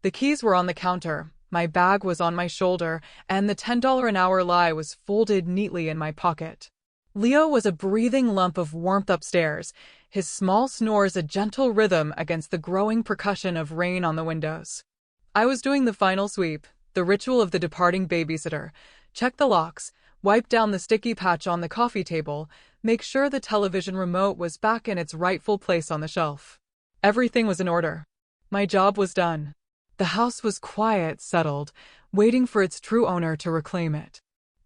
The keys were on the counter, my bag was on my shoulder, and the $10 an hour lie was folded neatly in my pocket. Leo was a breathing lump of warmth upstairs, his small snores a gentle rhythm against the growing percussion of rain on the windows. I was doing the final sweep, the ritual of the departing babysitter. Check the locks, wipe down the sticky patch on the coffee table, make sure the television remote was back in its rightful place on the shelf. Everything was in order. My job was done. The house was quiet, settled, waiting for its true owner to reclaim it.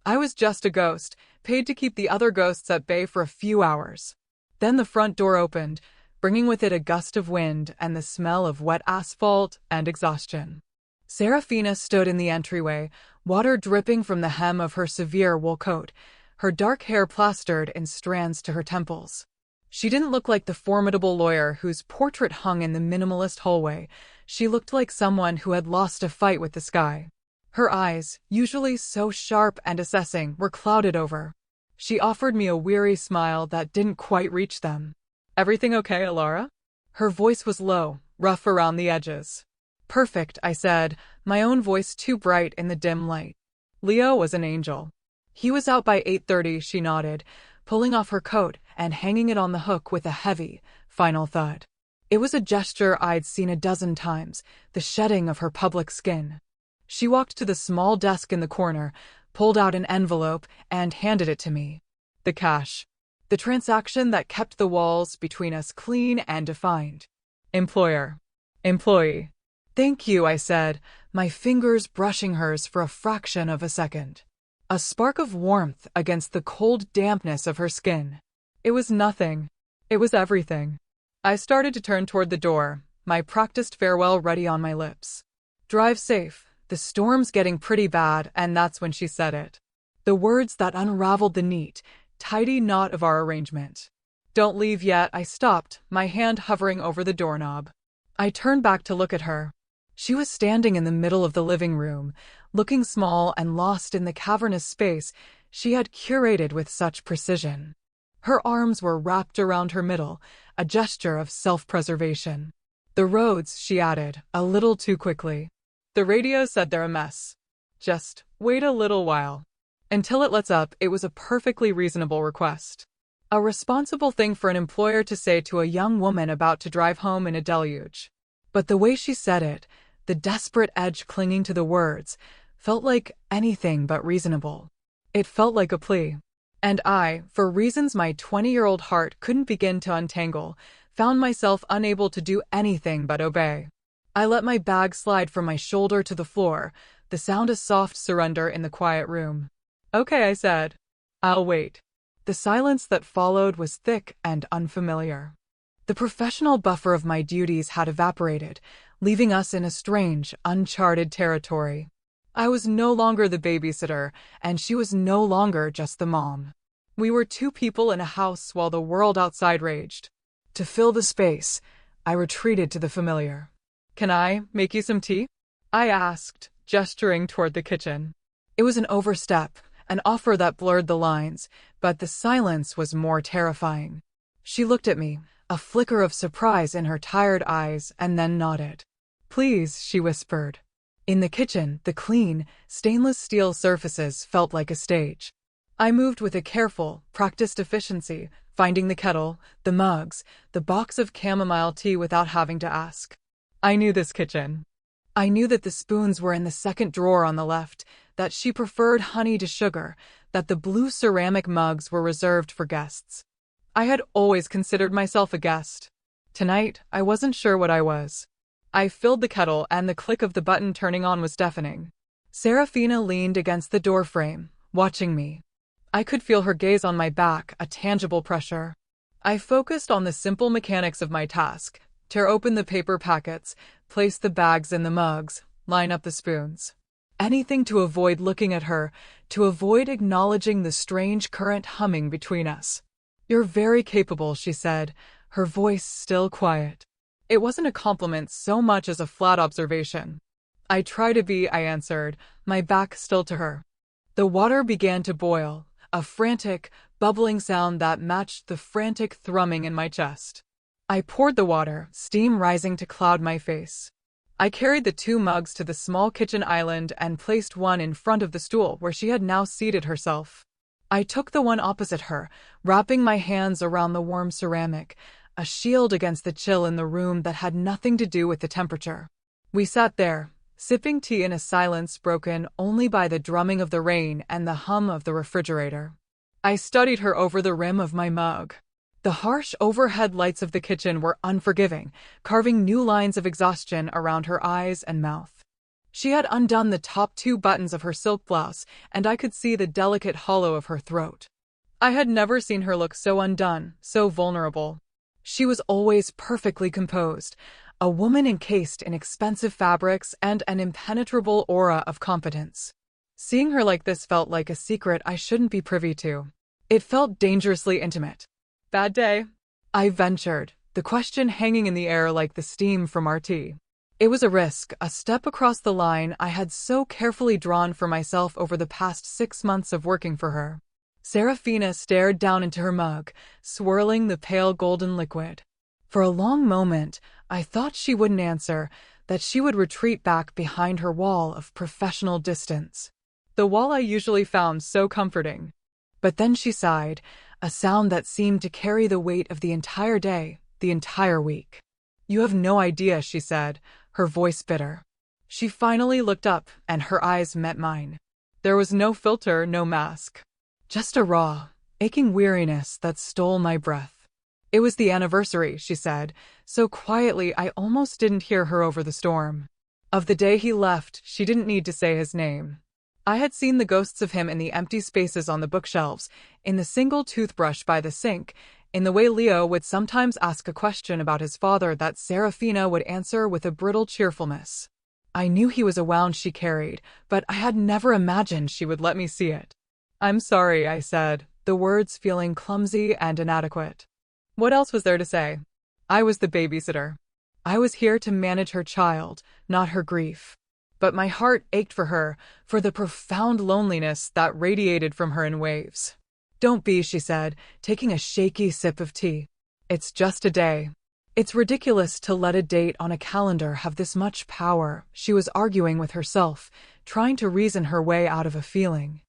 I was just a ghost, paid to keep the other ghosts at bay for a few hours. Then the front door opened, bringing with it a gust of wind and the smell of wet asphalt and exhaustion. Serafina stood in the entryway, water dripping from the hem of her severe wool coat, her dark hair plastered in strands to her temples. She didn't look like the formidable lawyer whose portrait hung in the minimalist hallway. She looked like someone who had lost a fight with the sky. Her eyes, usually so sharp and assessing, were clouded over. She offered me a weary smile that didn't quite reach them. "Everything okay, Alara?" Her voice was low, rough around the edges. "Perfect," I said, my own voice too bright in the dim light. Leo was an angel. He was out by 8:30, she nodded, pulling off her coat and hanging it on the hook with a heavy, final thud. It was a gesture I'd seen a dozen times, the shedding of her public skin. She walked to the small desk in the corner, pulled out an envelope, and handed it to me. The cash. The transaction that kept the walls between us clean and defined. Employer. Employee. "Thank you," I said, my fingers brushing hers for a fraction of a second. A spark of warmth against the cold dampness of her skin. It was nothing. It was everything. I started to turn toward the door, my practiced farewell ready on my lips. "Drive safe. The storm's getting pretty bad," and that's when she said it. The words that unraveled the neat, tidy knot of our arrangement. "Don't leave yet," I stopped, my hand hovering over the doorknob. I turned back to look at her. She was standing in the middle of the living room, looking small and lost in the cavernous space she had curated with such precision. Her arms were wrapped around her middle, a gesture of self-preservation. "The roads," she added, a little too quickly. "The radio said they're a mess. Just wait a little while. Until it lets up." It was a perfectly reasonable request. A responsible thing for an employer to say to a young woman about to drive home in a deluge. But the way she said it, the desperate edge clinging to the words, felt like anything but reasonable. It felt like a plea. And I, for reasons my 20-year-old heart couldn't begin to untangle, found myself unable to do anything but obey. I let my bag slide from my shoulder to the floor, the sound a soft surrender in the quiet room. "Okay," I said. "I'll wait." The silence that followed was thick and unfamiliar. The professional buffer of my duties had evaporated, leaving us in a strange, uncharted territory. I was no longer the babysitter, and she was no longer just the mom. We were two people in a house while the world outside raged. To fill the space, I retreated to the familiar. "Can I make you some tea?" I asked, gesturing toward the kitchen. It was an overstep, an offer that blurred the lines, but the silence was more terrifying. She looked at me, a flicker of surprise in her tired eyes, and then nodded. "Please," she whispered. In the kitchen, the clean, stainless steel surfaces felt like a stage. I moved with a careful, practiced efficiency, finding the kettle, the mugs, the box of chamomile tea without having to ask. I knew this kitchen. I knew that the spoons were in the second drawer on the left, that she preferred honey to sugar, that the blue ceramic mugs were reserved for guests. I had always considered myself a guest. Tonight, I wasn't sure what I was. I filled the kettle, and the click of the button turning on was deafening. Serafina leaned against the doorframe, watching me. I could feel her gaze on my back, a tangible pressure. I focused on the simple mechanics of my task: tear open the paper packets, place the bags in the mugs, line up the spoons. Anything to avoid looking at her, to avoid acknowledging the strange current humming between us. "You're very capable," she said, her voice still quiet. It wasn't a compliment so much as a flat observation. "I try to be," I answered, my back still to her. The water began to boil, a frantic, bubbling sound that matched the frantic thrumming in my chest. I poured the water, steam rising to cloud my face. I carried the 2 mugs to the small kitchen island and placed one in front of the stool where she had now seated herself. I took the one opposite her, wrapping my hands around the warm ceramic, a shield against the chill in the room that had nothing to do with the temperature. We sat there, sipping tea in a silence broken only by the drumming of the rain and the hum of the refrigerator. I studied her over the rim of my mug. The harsh overhead lights of the kitchen were unforgiving, carving new lines of exhaustion around her eyes and mouth. She had undone the top 2 buttons of her silk blouse, and I could see the delicate hollow of her throat. I had never seen her look so undone, so vulnerable. She was always perfectly composed, a woman encased in expensive fabrics and an impenetrable aura of confidence. Seeing her like this felt like a secret I shouldn't be privy to. It felt dangerously intimate. "Bad day?" I ventured, the question hanging in the air like the steam from our tea. It was a risk, a step across the line I had so carefully drawn for myself over the past 6 months of working for her. Serafina stared down into her mug, swirling the pale golden liquid. For a long moment, I thought she wouldn't answer, that she would retreat back behind her wall of professional distance. The wall I usually found so comforting. But then she sighed, a sound that seemed to carry the weight of the entire day, the entire week. "You have no idea," she said, her voice bitter. She finally looked up, and her eyes met mine. There was no filter, no mask. Just a raw, aching weariness that stole my breath. "It was the anniversary," she said, so quietly I almost didn't hear her over the storm. "Of the day he left," she didn't need to say his name. I had seen the ghosts of him in the empty spaces on the bookshelves, in the single toothbrush by the sink, in the way Leo would sometimes ask a question about his father that Serafina would answer with a brittle cheerfulness. I knew he was a wound she carried, but I had never imagined she would let me see it. "I'm sorry," I said, the words feeling clumsy and inadequate. What else was there to say? I was the babysitter. I was here to manage her child, not her grief. But my heart ached for her, for the profound loneliness that radiated from her in waves. "Don't be," she said, taking a shaky sip of tea. "It's just a day." "It's ridiculous to let a date on a calendar have this much power," she was arguing with herself, trying to reason her way out of a feeling.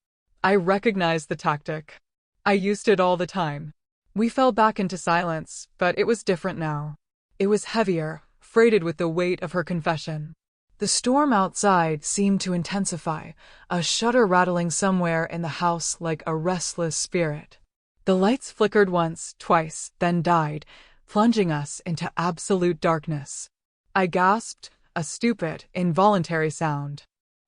I recognized the tactic. I used it all the time. We fell back into silence, but it was different now. It was heavier, freighted with the weight of her confession. The storm outside seemed to intensify, a shutter rattling somewhere in the house like a restless spirit. The lights flickered once, twice, then died, plunging us into absolute darkness. I gasped, a stupid, involuntary sound.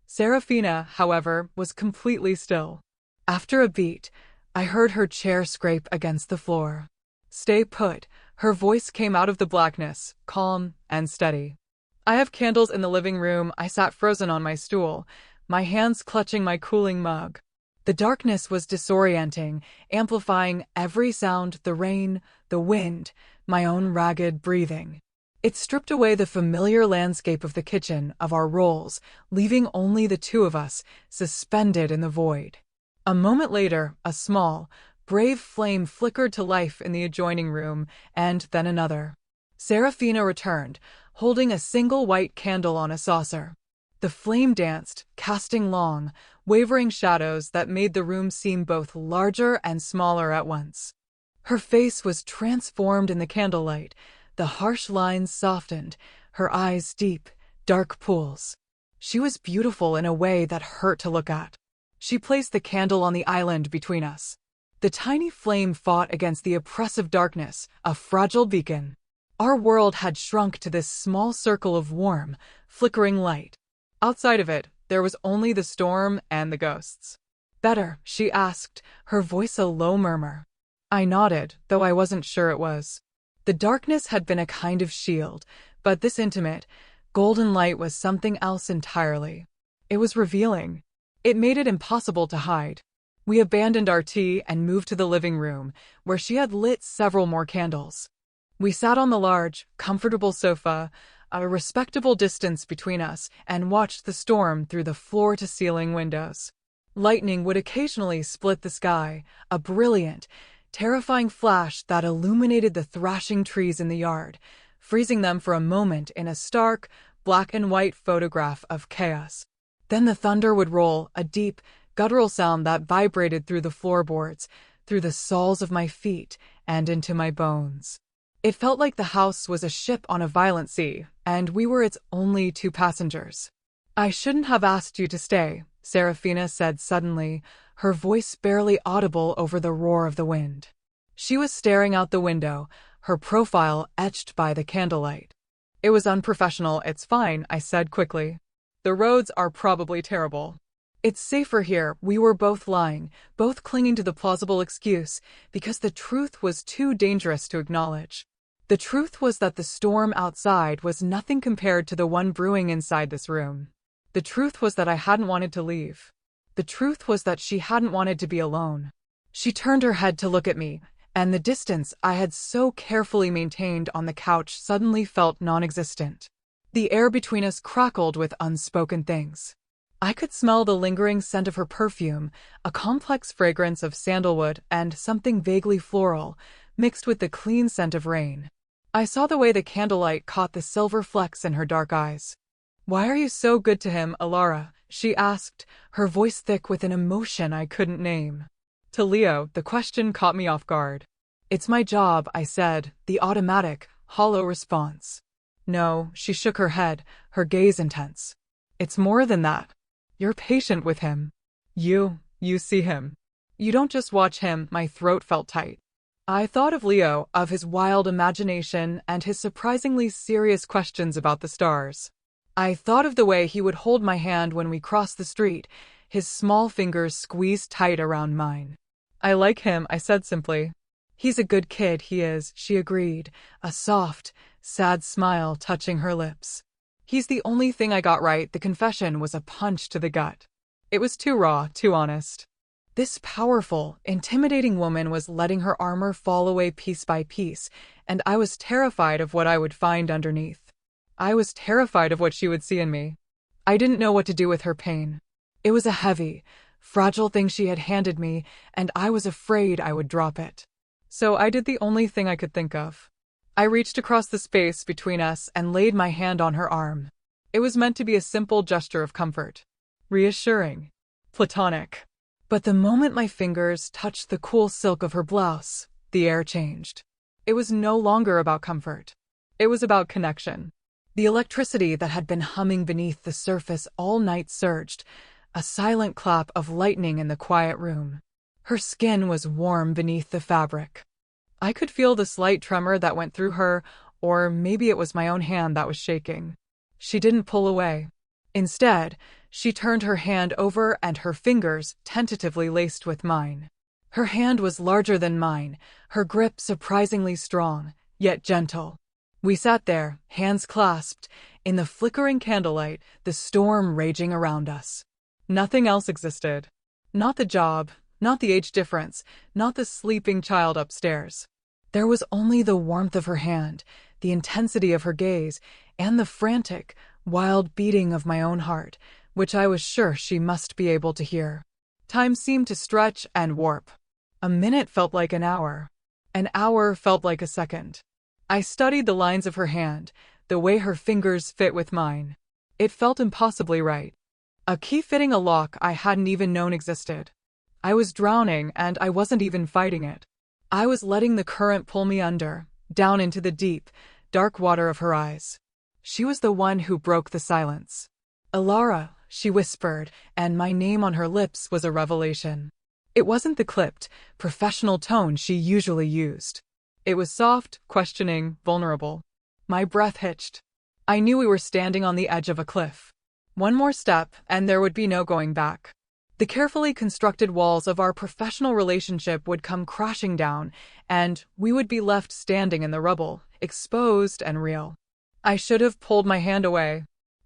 Serafina, however, was completely still. After a beat, I heard her chair scrape against the floor. "Stay put," her voice came out of the blackness, calm and steady. "I have candles in the living room." I sat frozen on my stool, my hands clutching my cooling mug. The darkness was disorienting, amplifying every sound, the rain, the wind, my own ragged breathing. It stripped away the familiar landscape of the kitchen, of our roles, leaving only the 2 of us, suspended in the void. A moment later, a small, brave flame flickered to life in the adjoining room, and then another. Serafina returned, holding a single white candle on a saucer. The flame danced, casting long, wavering shadows that made the room seem both larger and smaller at once. Her face was transformed in the candlelight, the harsh lines softened, her eyes deep, dark pools. She was beautiful in a way that hurt to look at. She placed the candle on the island between us. The tiny flame fought against the oppressive darkness, a fragile beacon. Our world had shrunk to this small circle of warm, flickering light. Outside of it, there was only the storm and the ghosts. "Better?" she asked, her voice a low murmur. I nodded, though I wasn't sure it was. The darkness had been a kind of shield, but this intimate, golden light was something else entirely. It was revealing. It made it impossible to hide. We abandoned our tea and moved to the living room, where she had lit several more candles. We sat on the large, comfortable sofa, a respectable distance between us, and watched the storm through the floor-to-ceiling windows. Lightning would occasionally split the sky, a brilliant, terrifying flash that illuminated the thrashing trees in the yard, freezing them for a moment in a stark, black and white photograph of chaos. Then the thunder would roll, a deep, guttural sound that vibrated through the floorboards, through the soles of my feet, and into my bones. It felt like the house was a ship on a violent sea, and we were its only two passengers. "I shouldn't have asked you to stay," Serafina said suddenly, her voice barely audible over the roar of the wind. She was staring out the window, her profile etched by the candlelight. "It was unprofessional, it's fine," I said quickly. "The roads are probably terrible. It's safer here." We were both lying, both clinging to the plausible excuse, because the truth was too dangerous to acknowledge. The truth was that the storm outside was nothing compared to the one brewing inside this room. The truth was that I hadn't wanted to leave. The truth was that she hadn't wanted to be alone. She turned her head to look at me, and the distance I had so carefully maintained on the couch suddenly felt non-existent. The air between us crackled with unspoken things. I could smell the lingering scent of her perfume, a complex fragrance of sandalwood and something vaguely floral, mixed with the clean scent of rain. I saw the way the candlelight caught the silver flecks in her dark eyes. "Why are you so good to him, Alara?" she asked, her voice thick with an emotion I couldn't name. To Leo, the question caught me off guard. "It's my job," I said, the automatic, hollow response. "No," she shook her head, her gaze intense. "It's more than that. You're patient with him. You see him. You don't just watch him." My throat felt tight. I thought of Leo, of his wild imagination and his surprisingly serious questions about the stars. I thought of the way he would hold my hand when we crossed the street, his small fingers squeezed tight around mine. "I like him," I said simply. "He's a good kid, he is," she agreed, a soft, sad smile touching her lips. "He's the only thing I got right." The confession was a punch to the gut. It was too raw, too honest. This powerful, intimidating woman was letting her armor fall away piece by piece, and I was terrified of what I would find underneath. I was terrified of what she would see in me. I didn't know what to do with her pain. It was a heavy, fragile thing she had handed me, and I was afraid I would drop it. So I did the only thing I could think of. I reached across the space between us and laid my hand on her arm. It was meant to be a simple gesture of comfort. Reassuring. Platonic. But the moment my fingers touched the cool silk of her blouse, the air changed. It was no longer about comfort. It was about connection. The electricity that had been humming beneath the surface all night surged, a silent clap of lightning in the quiet room. Her skin was warm beneath the fabric. I could feel the slight tremor that went through her, or maybe it was my own hand that was shaking. She didn't pull away. Instead, she turned her hand over and her fingers tentatively laced with mine. Her hand was larger than mine, her grip surprisingly strong, yet gentle. We sat there, hands clasped, in the flickering candlelight, the storm raging around us. Nothing else existed. Not the job, not the age difference, not the sleeping child upstairs. There was only the warmth of her hand, the intensity of her gaze, and the frantic, wild beating of my own heart, which I was sure she must be able to hear. Time seemed to stretch and warp. A minute felt like an hour. An hour felt like a second. I studied the lines of her hand, the way her fingers fit with mine. It felt impossibly right. A key fitting a lock I hadn't even known existed. I was drowning, and I wasn't even fighting it. I was letting the current pull me under, down into the deep, dark water of her eyes. She was the one who broke the silence. "Alara," she whispered, and my name on her lips was a revelation. It wasn't the clipped, professional tone she usually used. It was soft, questioning, vulnerable. My breath hitched. I knew we were standing on the edge of a cliff. One more step, and there would be no going back. The carefully constructed walls of our professional relationship would come crashing down, and we would be left standing in the rubble, exposed and real. I should have pulled my hand away.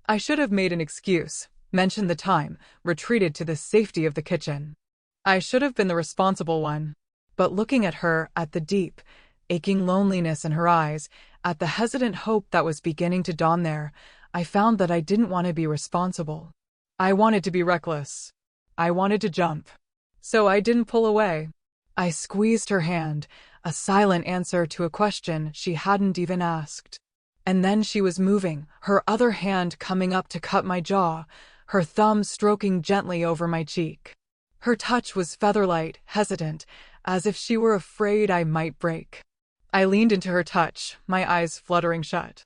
I should have made an excuse, mentioned the time, retreated to the safety of the kitchen. I should have been the responsible one. But looking at her, at the deep, aching loneliness in her eyes, at the hesitant hope that was beginning to dawn there, I found that I didn't want to be responsible. I wanted to be reckless. I wanted to jump. So I didn't pull away. I squeezed her hand, a silent answer to a question she hadn't even asked. And then she was moving, her other hand coming up to cut my jaw, her thumb stroking gently over my cheek. Her touch was feather-light, hesitant, as if she were afraid I might break. I leaned into her touch, my eyes fluttering shut.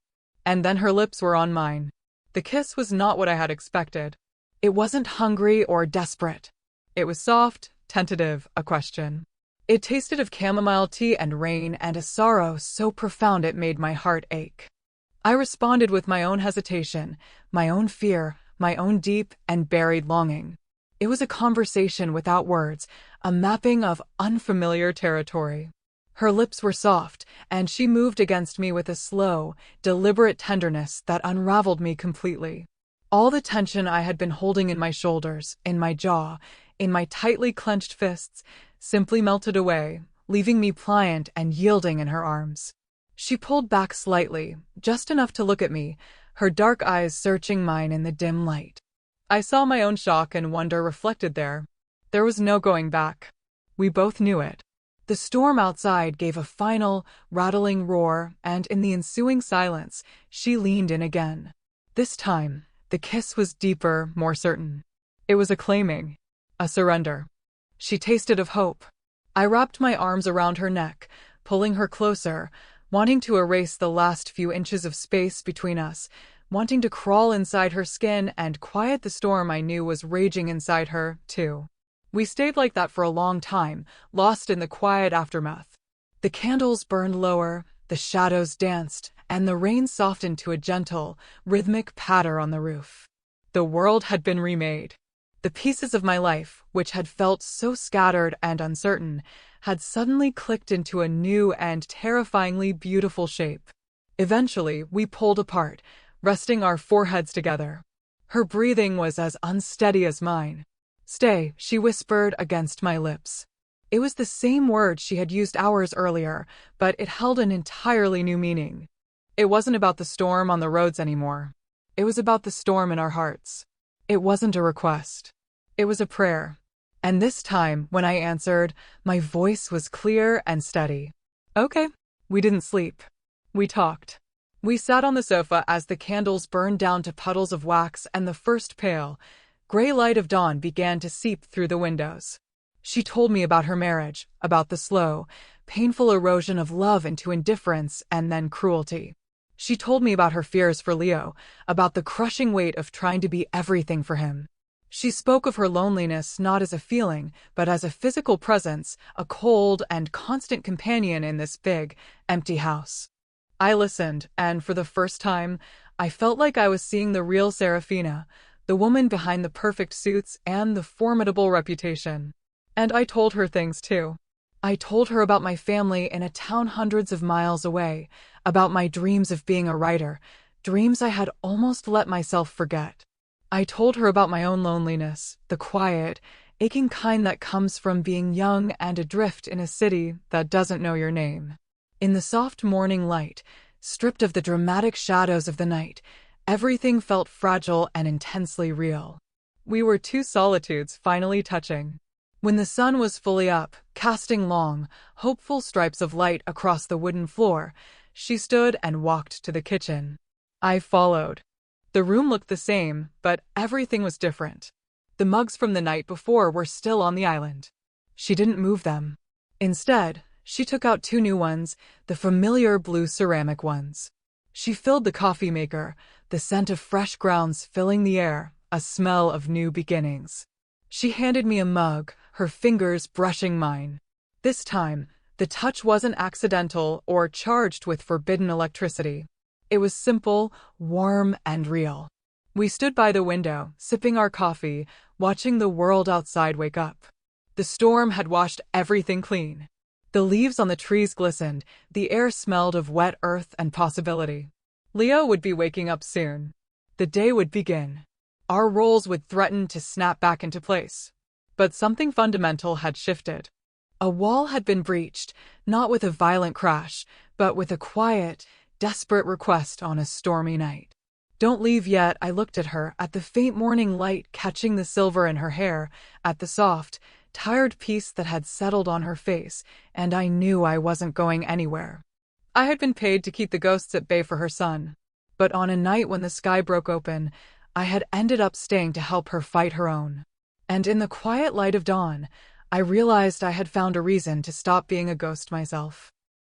And then her lips were on mine. The kiss was not what I had expected. It wasn't hungry or desperate. It was soft, tentative, a question. It tasted of chamomile tea and rain and a sorrow so profound it made my heart ache. I responded with my own hesitation, my own fear, my own deep and buried longing. It was a conversation without words, a mapping of unfamiliar territory. Her lips were soft, and she moved against me with a slow, deliberate tenderness that unraveled me completely. All the tension I had been holding in my shoulders, in my jaw, in my tightly clenched fists, simply melted away, leaving me pliant and yielding in her arms. She pulled back slightly, just enough to look at me, her dark eyes searching mine in the dim light. I saw my own shock and wonder reflected there. There was no going back. We both knew it. The storm outside gave a final, rattling roar, and in the ensuing silence, she leaned in again. This time, the kiss was deeper, more certain. It was a claiming, a surrender. She tasted of hope. I wrapped my arms around her neck, pulling her closer, wanting to erase the last few inches of space between us, wanting to crawl inside her skin and quiet the storm I knew was raging inside her, too. We stayed like that for a long time, lost in the quiet aftermath. The candles burned lower, the shadows danced, and the rain softened to a gentle, rhythmic patter on the roof. The world had been remade. The pieces of my life, which had felt so scattered and uncertain, had suddenly clicked into a new and terrifyingly beautiful shape. Eventually, we pulled apart, resting our foreheads together. Her breathing was as unsteady as mine. "Stay," she whispered against my lips. It was the same word she had used hours earlier, but it held an entirely new meaning. It wasn't about the storm on the roads anymore. It was about the storm in our hearts. It wasn't a request. It was a prayer. And this time, when I answered, my voice was clear and steady. Okay. We didn't sleep. We talked. We sat on the sofa as the candles burned down to puddles of wax and the first pale, gray light of dawn began to seep through the windows. She told me about her marriage, about the slow, painful erosion of love into indifference and then cruelty. She told me about her fears for Leo, about the crushing weight of trying to be everything for him. She spoke of her loneliness not as a feeling, but as a physical presence, a cold and constant companion in this big, empty house. I listened, and for the first time, I felt like I was seeing the real Serafina, the woman behind the perfect suits and the formidable reputation. And I told her things too. I told her about my family in a town hundreds of miles away, about my dreams of being a writer, dreams I had almost let myself forget. I told her about my own loneliness, the quiet, aching kind that comes from being young and adrift in a city that doesn't know your name. In the soft morning light, stripped of the dramatic shadows of the night, everything felt fragile and intensely real. We were two solitudes finally touching. When the sun was fully up, casting long, hopeful stripes of light across the wooden floor, she stood and walked to the kitchen. I followed. The room looked the same, but everything was different. The mugs from the night before were still on the island. She didn't move them. Instead, she took out two new ones, the familiar blue ceramic ones. She filled the coffee maker, the scent of fresh grounds filling the air, a smell of new beginnings. She handed me a mug, her fingers brushing mine. This time, the touch wasn't accidental or charged with forbidden electricity. It was simple, warm, and real. We stood by the window, sipping our coffee, watching the world outside wake up. The storm had washed everything clean. The leaves on the trees glistened, the air smelled of wet earth and possibility. Leo would be waking up soon. The day would begin. Our roles would threaten to snap back into place. But something fundamental had shifted. A wall had been breached, not with a violent crash, but with a quiet, desperate request on a stormy night. "Don't leave yet," I looked at her, at the faint morning light catching the silver in her hair, at the soft, tired peace that had settled on her face, and I knew I wasn't going anywhere. I had been paid to keep the ghosts at bay for her son. But on a night when the sky broke open, I had ended up staying to help her fight her own. And in the quiet light of dawn, I realized I had found a reason to stop being a ghost myself.